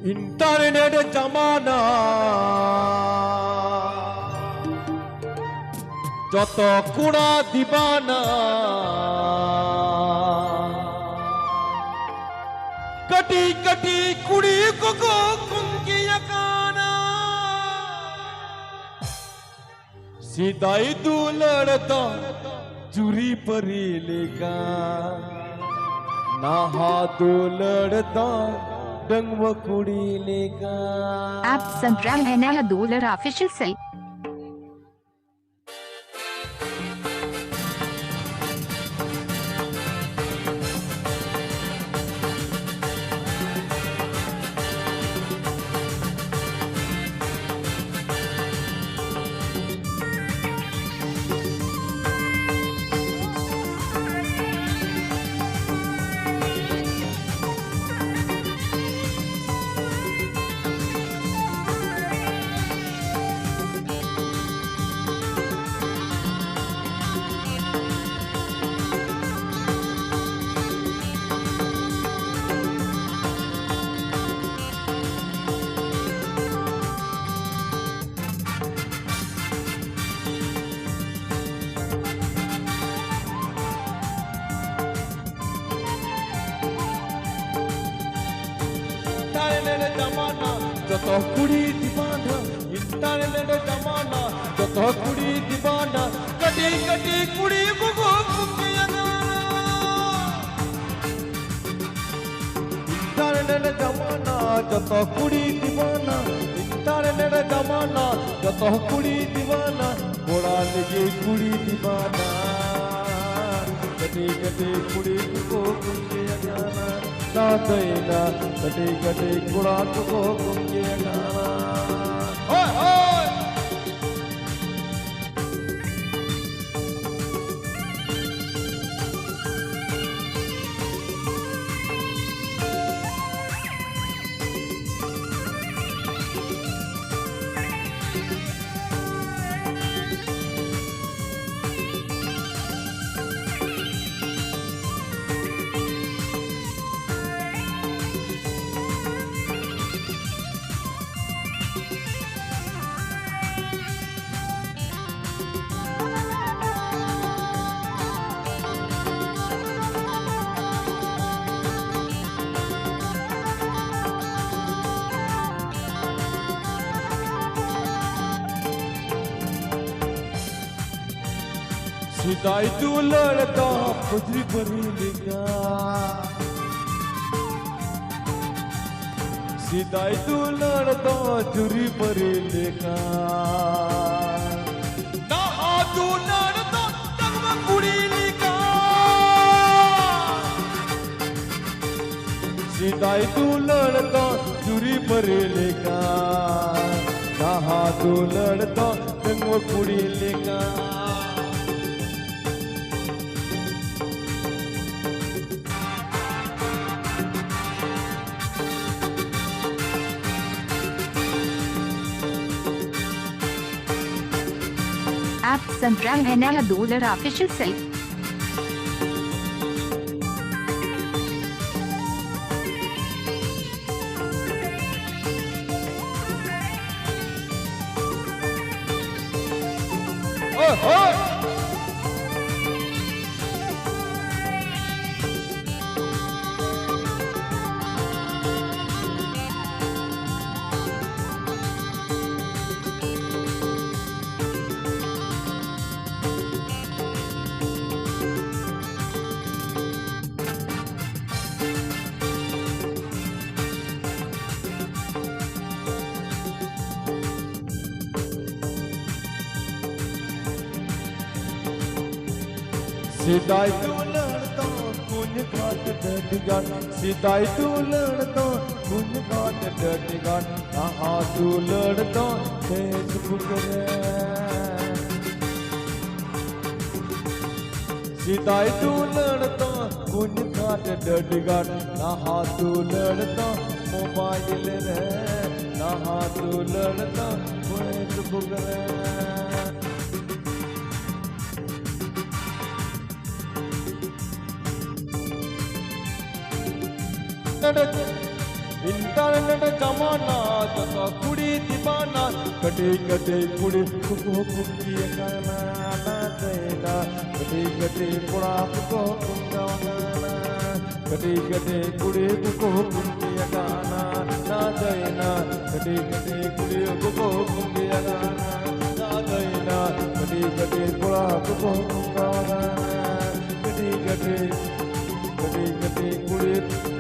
Internet जमाना যত কুড়া দিবানা कटी कटी कुड़ी को कुंकिया काना सीधाई तू लड़ता चुरी परी लेगा नहा तू लड़ता डंग कुड़ी लेगा। आप सुन रहे हैं नया डॉलर ऑफिशियल से। जमाना যত কুড়ি দিবানা इंटरनेट जमाना যত কুড়ি দিবানা कटी कटी कुड़ी को कुंकिया इंटरनेट जमाना যত কুড়ি দিবানা इंटरनेट जमाना যত कुड़ी दीवाना घोड़ा लगे कुड़ी दीवाना कटी कटी कुड़ी को कुंकिया जाना दादेना कटे कटे कुड़ा को कुंके गाना ओए ओए सीधाई तू लड़का पुजरी परी लेगा सीधाई तू लड़का चुरी परी लेगा ना तू लड़का तगवा कुड़ी लेगा सीधाई तू लड़का चुरी परी लेगा ना तू लड़का तगवा कुड़ी लेगा। आप सुन रहे हैं नया डॉलर ऑफिशियल से। ओए ओए सीधाई तू लड़ता कुन घाट डटिगान सीधाई तू लड़ता कुन घाट डटिगान कहाँ तू लड़ता फेसबुक रे सीधाई तू लड़ता कुन घाट डटिगान कहाँ तू लड़ता मोबाइल रे कहाँ तू लड़ता फेसबुक रे इंटरनेट जमाना जसा कुड़ी दीवाना कटे कटे कुड़ी कुको कुकी गाना ना देना कटे कटे कुड़ा कुको गाना कटे कटे कुड़ी कुको कुकी गाना ना देना कटे कटे कुड़ी कुको कुकी गाना ना देना कटे कटे कुड़ा कुको गाना कटे कटे कुड़ी